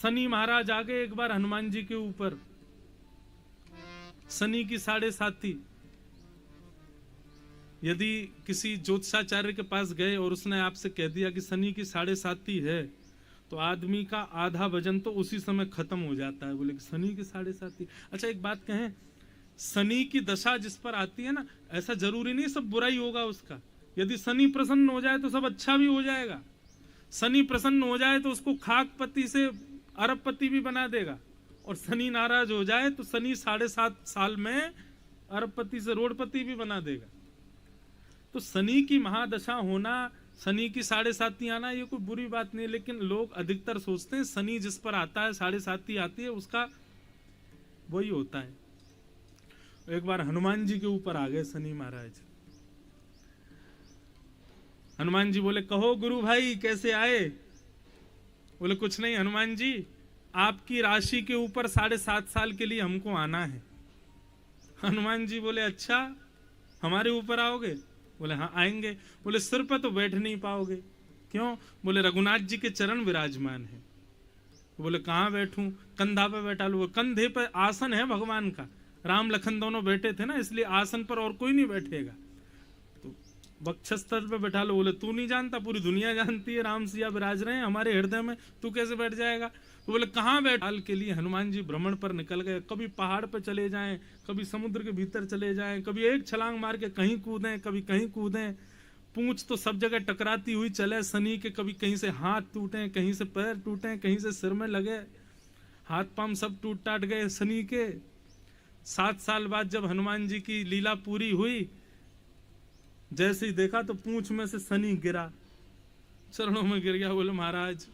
शनि महाराज आ गए एक बार हनुमान जी के ऊपर। शनि की 7.5। यदि किसी ज्योतिषाचार्य के पास गए और उसने आपसे कह दिया कि शनि की 7.5 है, तो आदमी का आधा वजन तो उसी समय खत्म हो जाता है। बोले कि शनि की 7.5। अच्छा एक बात कहें, शनि की दशा जिस पर आती है ना, ऐसा जरूरी नहीं सब बुरा ही होगा उसका। यदि शनि प्रसन्न हो जाए तो सब अच्छा भी हो जाएगा। शनि प्रसन्न हो जाए तो उसको खाकपति से अरबपति भी बना देगा, और शनि नाराज हो जाए तो शनि 7.5 साल में अरबपति से रोडपति भी बना देगा। तो शनि की महादशा होना, शनि की 7.5 आना, ये कोई बुरी बात नहीं, लेकिन लोग अधिकतर सोचते हैं शनि जिस पर आता है, 7.5 आती है, उसका वही होता है। एक बार हनुमान जी के ऊपर आ गए शनि महाराज। हनुमान जी बोले, कहो गुरु भाई कैसे आए? बोले कुछ नहीं हनुमान जी, आपकी राशि के ऊपर 7.5 साल के लिए हमको आना है। हनुमान जी बोले, अच्छा हमारे ऊपर आओगे? बोले हाँ आएंगे। बोले सिर पर तो बैठ नहीं पाओगे, क्यों? बोले रघुनाथ जी के चरण विराजमान है। बोले कहाँ बैठूं? कंधा पे बैठा लो। कंधे पे आसन है भगवान का, राम लखन दोनों बैठे थे ना, इसलिए आसन पर और कोई नहीं बैठेगा, तो वक्षस्थल पे बैठा लो। बोले तू नहीं जानता, पूरी दुनिया जानती है, राम सिया विराज रहे हैं हमारे हृदय में, तू कैसे बैठ जाएगा? तो बोले कहाँ बैठ? हाल के लिए हनुमान जी भ्रमण पर निकल गए। कभी पहाड़ पर चले जाएं, कभी समुद्र के भीतर चले जाएं, कभी एक छलांग मार के कहीं कूदें, कभी कहीं कूदें। पूंछ तो सब जगह टकराती हुई चले शनि के, कभी कहीं से हाथ टूटे, कहीं से पैर टूटे, कहीं से सिर में लगे, हाथ पांव सब टूट टाट गए शनि के। 7 साल बाद जब हनुमान जी की लीला पूरी हुई, जैसे ही देखा तो पूंछ में से शनि गिरा, चरणों में गिर गया। बोले महाराज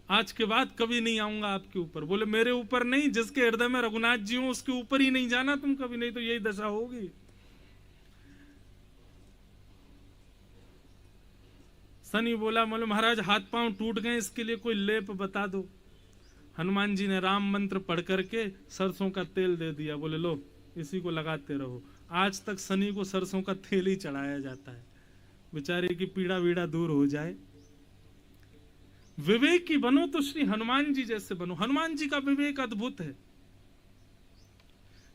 आज के बाद कभी नहीं आऊंगा आपके ऊपर। बोले मेरे ऊपर नहीं, जिसके हृदय में रघुनाथ जी हो उसके ऊपर ही नहीं जाना तुम कभी, नहीं तो यही दशा होगी। शनि बोला, बोले महाराज हाथ पांव टूट गए, इसके लिए कोई लेप बता दो। हनुमान जी ने राम मंत्र पढ़ करके सरसों का तेल दे दिया। बोले लो इसी को लगाते रहो। आज तक शनि को सरसों का तेल ही चढ़ाया जाता है, बेचारे की पीड़ा वीड़ा दूर हो जाए। विवेकी बनो तो श्री हनुमान जी जैसे बनो। हनुमान जी का विवेक अद्भुत है।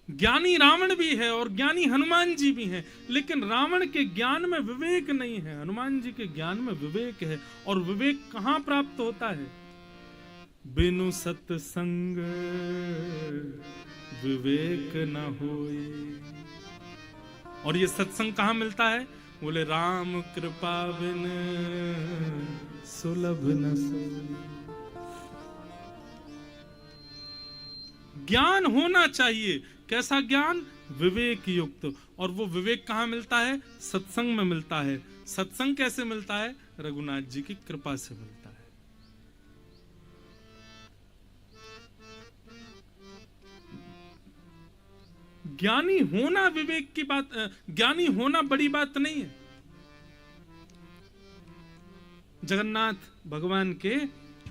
ज्ञानी रावण भी है और ज्ञानी हनुमान जी भी हैं, लेकिन रावण के ज्ञान में विवेक नहीं है, हनुमान जी के ज्ञान में विवेक है। और विवेक कहां प्राप्त होता है? बिनु सत्संग विवेक न होए। और ये सत्संग कहां मिलता है? बोले राम कृपा बिन सुलभ न सोई। ज्ञान होना चाहिए, कैसा ज्ञान? विवेक युक्त। और वो विवेक कहां मिलता है? सत्संग में मिलता है। सत्संग कैसे मिलता है? रघुनाथ जी की कृपा से मिलता है। ज्ञानी होना विवेक की बात, ज्ञानी होना बड़ी बात नहीं है। जगन्नाथ भगवान के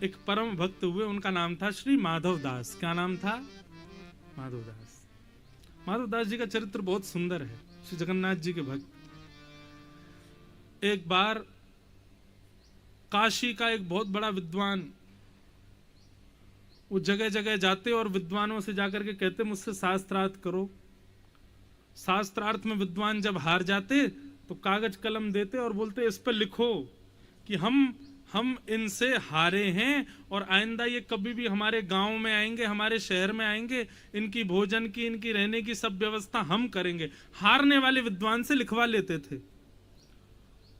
एक परम भक्त हुए, उनका नाम था श्री माधव दास। क्या नाम था? माधव दास। माधव दास जी का चरित्र बहुत सुंदर है, श्री जगन्नाथ जी के भक्त। एक बार काशी का एक बहुत बड़ा विद्वान, वो जगह जगह जाते और विद्वानों से जाकर के कहते मुझसे शास्त्रार्थ करो। शास्त्रार्थ में विद्वान जब हार जाते तो कागज कलम देते और बोलते इस पर लिखो कि हम इनसे हारे हैं और आइंदा ये कभी भी हमारे गांव में आएंगे, हमारे शहर में आएंगे, इनकी भोजन की, इनकी रहने की सब व्यवस्था हम करेंगे। हारने वाले विद्वान से लिखवा लेते थे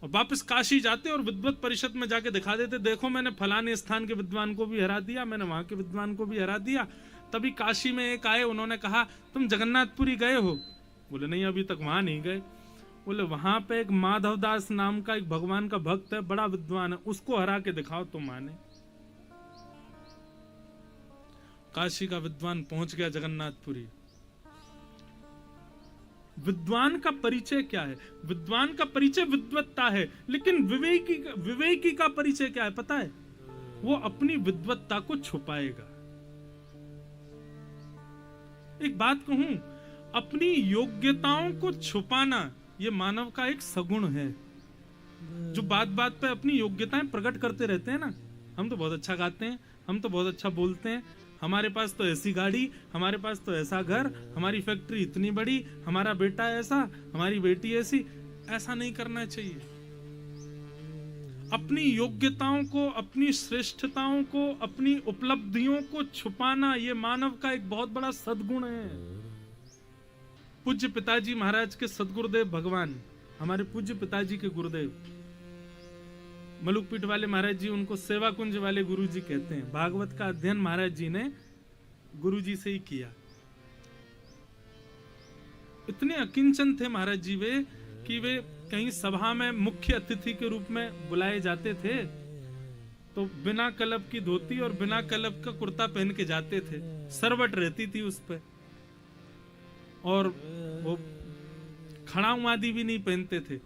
और वापस काशी जाते और विद्वत परिषद में जाके दिखा देते, देखो मैंने फलाने स्थान के विद्वान को भी हरा दिया, मैंने वहां के विद्वान को भी हरा दिया। तभी काशी में एक आए, उन्होंने कहा तुम जगन्नाथपुरी गए हो? बोले नहीं अभी तक वहां नहीं गए। बोले वहां पे एक माधव दास नाम का एक भगवान का भक्त है, बड़ा विद्वान है, उसको हरा के दिखाओ तो माने। काशी का विद्वान पहुंच गया जगन्नाथपुरी। विद्वान का परिचय क्या है? विद्वान का परिचय विद्वत्ता है, लेकिन विवेकी का परिचय क्या है पता है? वो अपनी विद्वत्ता को छुपाएगा। एक बात कहूं, अपनी योग्यताओं को छुपाना ये मानव का एक सगुण है। जो बात बात पे अपनी योग्यताएं प्रकट करते रहते हैं ना, हम तो बहुत अच्छा गाते हैं, हम तो बहुत अच्छा बोलते हैं, हमारे पास तो ऐसी गाड़ी, हमारे पास तो ऐसा घर, हमारी फैक्ट्री इतनी बड़ी, हमारा बेटा ऐसा, हमारी बेटी ऐसी। ऐसा नहीं करना चाहिए। अपनी योग्यताओं को, अपनी श्रेष्ठताओं को, अपनी उपलब्धियों को छुपाना ये मानव का एक बहुत बड़ा सद्गुण है। पूज्य पिताजी महाराज के सदगुरुदेव भगवान, हमारे पूज्य पिताजी के गुरुदेव मलुकपीठ वाले महाराज जी, उनको सेवा कुंज वाले गुरु जी कहते हैं। भागवत का अध्ययन महाराज जी ने गुरु जी से ही किया। इतने अकिंचन थे महाराज जी वे कि वे कहीं सभा में मुख्य अतिथि के रूप में बुलाए जाते थे तो बिना कलब की धोती और बिना कलब का कुर्ता पहन के जाते थे। सरवट रहती थी उस पे, और वो खड़ाऊ आदि भी नहीं पहनते थे,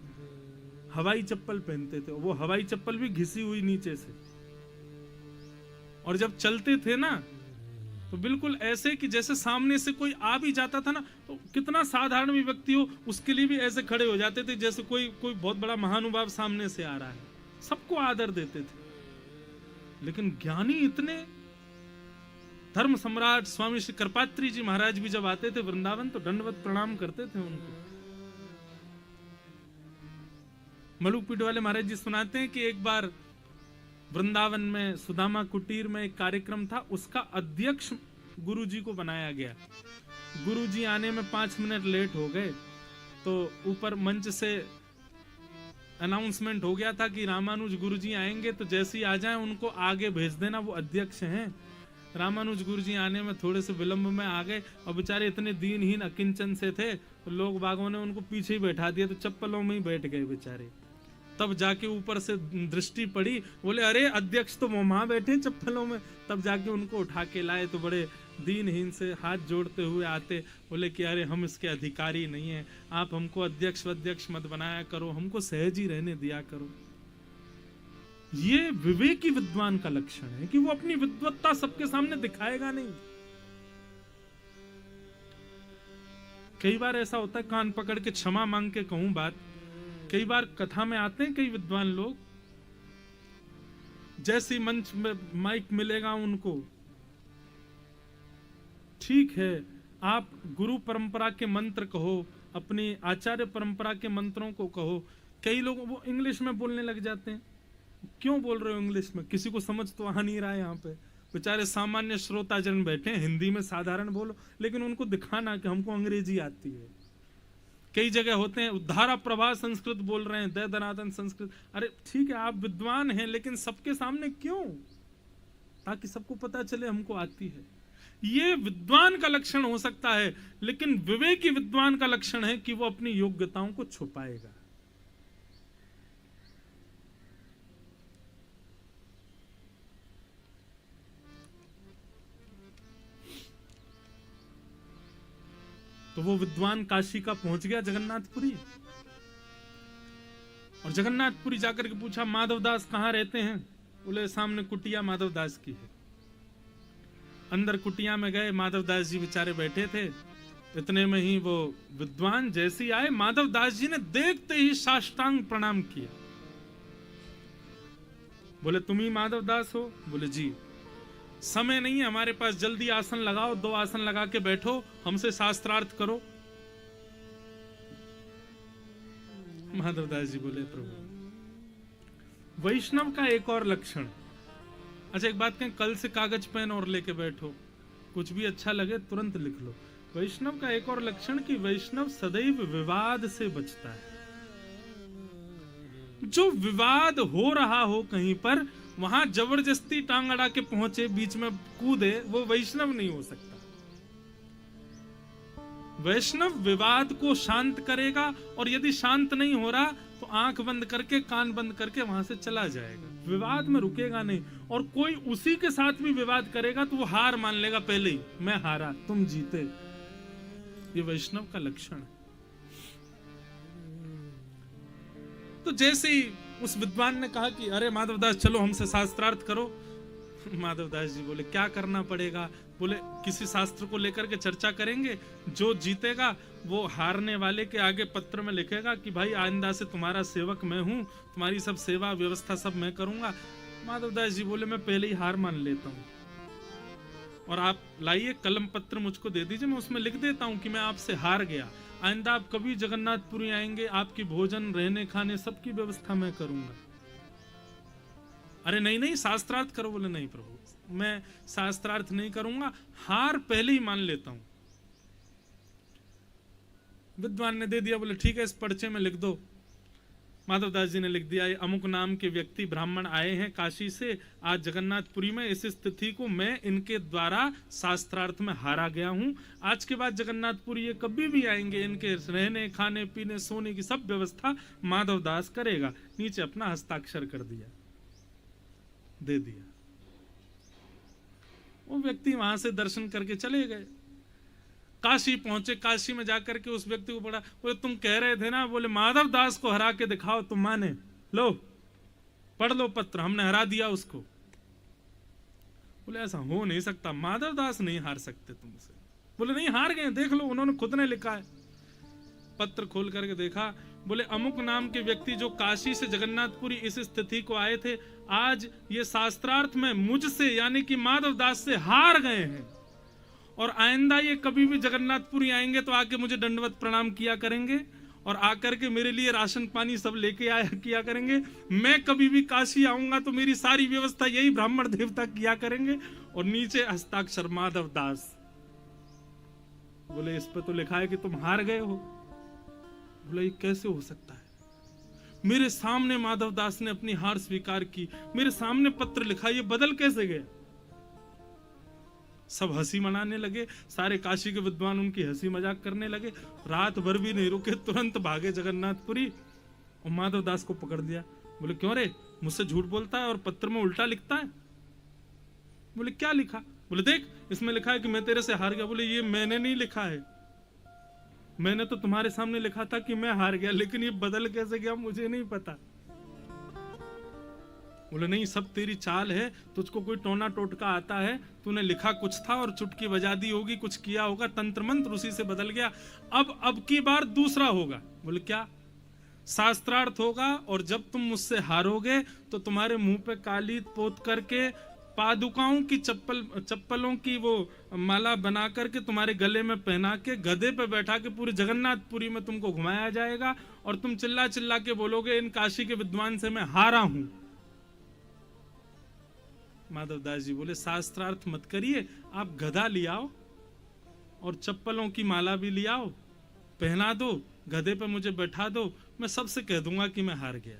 हवाई चप्पल पहनते थे। वो हवाई चप्पल भी घिसी हुई नीचे से, और जब चलते थे ना तो बिल्कुल ऐसे कि जैसे सामने से कोई आ भी जाता था ना, तो कितना साधारण भी व्यक्ति हो उसके लिए भी ऐसे खड़े हो जाते थे जैसे कोई बहुत बड़ा महानुभाव सामने से आ रहा है। सबको आदर देते थे। लेकिन ज्ञानी इतने, धर्म सम्राट स्वामी श्री कृपात्री जी महाराज भी जब आते थे वृंदावन तो दंडवत प्रणाम करते थे उनको। मलुकपीठ वाले महाराज जी सुनाते हैं कि एक बार वृंदावन में सुदामा कुटीर में एक कार्यक्रम था, उसका अध्यक्ष गुरुजी को बनाया गया। गुरुजी आने में 5 मिनट लेट हो गए तो ऊपर मंच से अनाउंसमेंट हो गया था कि रामानुज गुरुजी आएंगे, तो जैसे ही आ जाएं उनको आगे भेज देना, वो अध्यक्ष हैं। रामानुज गुरुजी आने में थोड़े से विलंब में आ गए और बेचारे इतने दीनहीन अकिंचन से थे तो लोग बागों ने उनको पीछे ही बैठा दिया, तो चप्पलों में ही बैठ गए बेचारे। तब जाके ऊपर से दृष्टि पड़ी, बोले अरे अध्यक्ष तो वहां बैठे चप्पलों में। तब जाके उनको उठा के लाए तो बड़े दीनहीन से हाथ जोड़ते हुए आते, बोले कि अरे हम इसके अधिकारी नहीं हैं, आप हमको अध्यक्ष मत बनाया करो, हमको सहज ही रहने दिया करो। ये विवेकी विद्वान का लक्षण है कि वो अपनी विद्वत्ता सबके सामने दिखाएगा नहीं। कई बार ऐसा होता है, कान पकड़ के क्षमा मांग के कहूं बात, कई बार कथा में आते हैं कई विद्वान लोग, जैसे मंच में माइक मिलेगा उनको, ठीक है आप गुरु परंपरा के मंत्र कहो, अपनी आचार्य परंपरा के मंत्रों को कहो। कई लोग वो इंग्लिश में बोलने लग जाते हैं। क्यों बोल रहे हो इंग्लिश में? किसी को समझ तो आ नहीं रहा है। यहाँ पे बेचारे सामान्य श्रोताजन बैठे हैं, हिंदी में साधारण बोलो, लेकिन उनको दिखाना कि हमको अंग्रेजी आती है। कई जगह होते हैं उद्धारा प्रभा संस्कृत बोल रहे हैं, दय दनादन संस्कृत। अरे ठीक है आप विद्वान हैं, लेकिन सबके सामने क्यों? ताकि सबको पता चले हमको आती है। ये विद्वान का लक्षण हो सकता है, लेकिन विवेकी विद्वान का लक्षण है कि वो अपनी योग्यताओं को छुपाएगा। तो वो विद्वान काशी का पहुंच गया जगन्नाथपुरी, और जगन्नाथपुरी जाकर के पूछा माधवदास कहाँ रहते हैं? बोले सामने कुटिया माधवदास की है। अंदर कुटिया में गए, माधवदास जी बेचारे बैठे थे। इतने में ही वो विद्वान जैसे ही आए, माधवदास जी ने देखते ही साष्टांग प्रणाम किया। बोले तुम ही माधवदास हो? बोले जी। समय नहीं है हमारे पास, जल्दी आसन लगाओ, 2 आसन लगा के बैठो, हमसे शास्त्रार्थ करो। माधवदास जी बोले प्रभु, वैष्णव का एक और लक्षण। अच्छा एक बात कहें, कल से कागज पेन और लेके बैठो, कुछ भी अच्छा लगे तुरंत लिख लो। वैष्णव का एक और लक्षण कि वैष्णव सदैव विवाद से बचता है। जो विवाद हो रहा हो कहीं पर, वहां जबरदस्ती टांग अड़ा के पहुंचे, बीच में कूदे, वो वैष्णव नहीं हो सकता। वैष्णव विवाद को शांत करेगा, और यदि शांत नहीं हो रहा तो आंख बंद करके, कान बंद करके वहां से चला जाएगा। विवाद में रुकेगा नहीं। और कोई उसी के साथ भी विवाद करेगा तो वो हार मान लेगा पहले ही, मैं हारा तुम जीते। ये वैष्णव का लक्षण है। तो जैसे ही उस विद्वान ने कहा कि अरे माधवदास चलो हमसे शास्त्रार्थ करो, माधवदास जी बोले क्या करना पड़ेगा? बोले किसी शास्त्र को लेकर के चर्चा करेंगे, जो जीतेगा वो हारने वाले के आगे पत्र में लिखेगा कि भाई आइंदा से तुम्हारा सेवक मैं हूं, तुम्हारी सब सेवा व्यवस्था सब मैं करूंगा। माधवदास जी बोले मैं पहले ही हार मान लेता हूं। और आप लाइए कलम पत्र मुझको दे दीजिए, मैं उसमें लिख देता हूं कि मैं आपसे हार गया, आइंदा आप कभी जगन्नाथपुरी आएंगे आपकी भोजन रहने खाने सबकी व्यवस्था मैं करूंगा। अरे नहीं नहीं शास्त्रार्थ करो। बोले नहीं प्रभु मैं शास्त्रार्थ नहीं करूंगा, हार पहले ही मान लेता हूं। विद्वान ने दे दिया, बोले ठीक है इस पर्चे में लिख दो। माधवदास जी ने लिख दिया, अमुक नाम के व्यक्ति ब्राह्मण आए हैं काशी से आज जगन्नाथपुरी में, इस स्थिति को मैं इनके द्वारा शास्त्रार्थ में हारा गया हूं। आज के बाद जगन्नाथपुरी ये कभी भी आएंगे इनके रहने खाने पीने सोने की सब व्यवस्था माधवदास करेगा। नीचे अपना हस्ताक्षर कर दिया, दे दिया। वो व्यक्ति वहां से दर्शन करके चले गए। काशी पहुंचे, काशी में जाकर के उस व्यक्ति को पढ़ा, बोले तुम कह रहे थे ना, बोले माधवदास को हरा के दिखाओ तुम माने, लो पढ़ लो पत्र, हमने हरा दिया उसको। बोले ऐसा हो नहीं सकता, माधवदास नहीं हार सकते तुमसे। बोले नहीं हार गए, देख लो उन्होंने खुद ने लिखा है। पत्र खोल करके देखा, बोले अमुक नाम के व्यक्ति जो काशी से जगन्नाथपुरी इस स्थिति को आए थे, आज ये शास्त्रार्थ में मुझसे यानी कि माधवदास से हार गए हैं, और आइंदा ये कभी भी जगन्नाथपुरी आएंगे तो आके मुझे दंडवत प्रणाम किया करेंगे और आकर के मेरे लिए राशन पानी सब लेके आया किया करेंगे। मैं कभी भी काशी आऊंगा तो मेरी सारी व्यवस्था यही ब्राह्मण देवता किया करेंगे। और नीचे हस्ताक्षर माधवदास। बोले इस पे तो लिखा है कि तुम हार गए हो। बोले ये कैसे हो सकता है? मेरे सामने माधवदास ने अपनी हार स्वीकार की, मेरे सामने पत्र लिखा, ये बदल कैसे गया? सब हंसी मनाने लगे, सारे काशी के विद्वान उनकी हंसी मजाक करने लगे। रात भर भी नहीं रुके, तुरंत भागे जगन्नाथपुरी और माधवदास को पकड़ दिया। बोले क्यों रे, मुझसे झूठ बोलता है और पत्र में उल्टा लिखता है? बोले क्या लिखा? बोले देख इसमें लिखा है कि मैं तेरे से हार गया। बोले ये मैंने नहीं लिखा है, मैंने तो तुम्हारे सामने लिखा था कि मैं हार गया, लेकिन ये बदल कैसे गया मुझे नहीं पता। बोले नहीं सब तेरी चाल है, तुझको कोई टोना टोटका आता है, तूने लिखा कुछ था और चुटकी बजा दी होगी, कुछ किया होगा, तंत्र मंत्र उसी से बदल गया। अब की बार दूसरा होगा। बोले क्या? शास्त्रार्थ होगा और जब तुम मुझसे हारोगे तो तुम्हारे मुंह पे काली पोत करके पादुकाओं की चप्पलों की वो माला बना करके तुम्हारे गले में पहना के गधे पे बैठा के पूरे जगन्नाथपुरी में तुमको घुमाया जाएगा और तुम चिल्ला चिल्ला के बोलोगे इन काशी के विद्वान से मैं हारा हूं। माधवदास जी बोले शास्त्रार्थ मत करिए, आप गधा लियाओ और चप्पलों की माला भी लियाओ, पहना दो, गधे पे मुझे बैठा दो, मैं सबसे कह दूंगा कि मैं हार गया।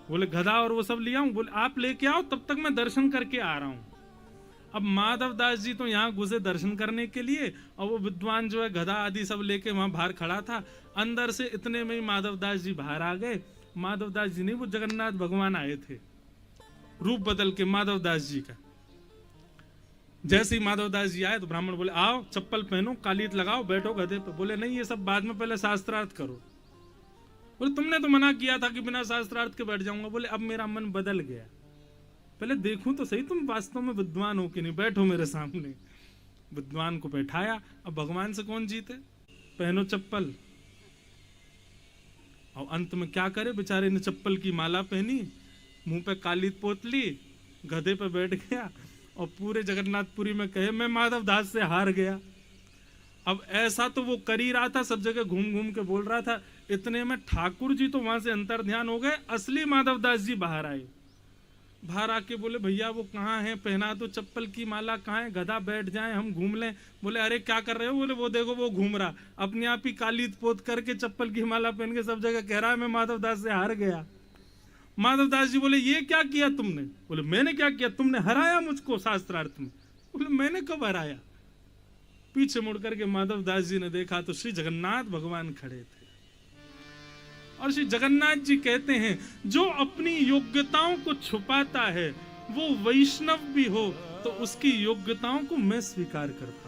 बोले गधा और वो सब लियाऊं? बोले आप लेके आओ, तब तक मैं दर्शन करके आ रहा हूं। अब माधवदास जी तो यहाँ घुसे दर्शन करने के लिए और वो विद्वान जो है गधा आदि सब लेके वहां बाहर खड़ा था। अंदर से इतने में ही माधवदास जी बाहर आ गए। माधवदास जी नहीं, वो जगन्नाथ भगवान आए थे रूप बदल के माधवदास जी का। जैसे ही माधवदास जी आए तो ब्राह्मण बोले आओ चप्पल पहनो, कालीट लगाओ, बैठो गधे पे। बोले नहीं ये सब बाद में, पहले शास्त्रार्थ करो। बोले तुमने तो मना किया था कि बिना शास्त्रार्थ के बैठ जाऊंगा। बोले अब मेरा मन बदल गया, पहले देखूं तो सही तुम वास्तव में विद्वान हो कि नहीं, बैठो मेरे सामने। विद्वान को बैठाया। अब भगवान से कौन जीते? पहनो चप्पल। और अंत में क्या करे बेचारे ने, चप्पल की माला पहनी, मुंह पे काली पोत ली, गधे पे बैठ गया और पूरे जगन्नाथपुरी में कहे मैं माधवदास से हार गया। अब ऐसा तो वो कर ही रहा था, सब जगह घूम घूम के बोल रहा था। इतने में ठाकुर जी तो वहां से अंतर ध्यान हो गए, असली माधवदास जी बाहर आए। बाहर आके बोले भैया वो कहाँ है, पहना दो चप्पल की माला, कहाँ है, गधा बैठ जाए हम घूम लें। बोले अरे क्या कर रहे हो? बोले वो देखो वो घूम रहा, अपने आप ही काली पोत करके चप्पल की माला पहन के सब जगह कह रहा है मैं माधवदास से हार गया। माधवदास जी बोले ये क्या किया तुमने? बोले मैंने क्या किया, तुमने हराया मुझको शास्त्रार्थ में। बोले मैंने कब हराया? पीछे मुड़ करके माधवदास जी ने देखा तो श्री जगन्नाथ भगवान खड़े थे। और श्री जगन्नाथ जी कहते हैं जो अपनी योग्यताओं को छुपाता है वो वैष्णव भी हो तो उसकी योग्यताओं को मैं स्वीकार करता हूं।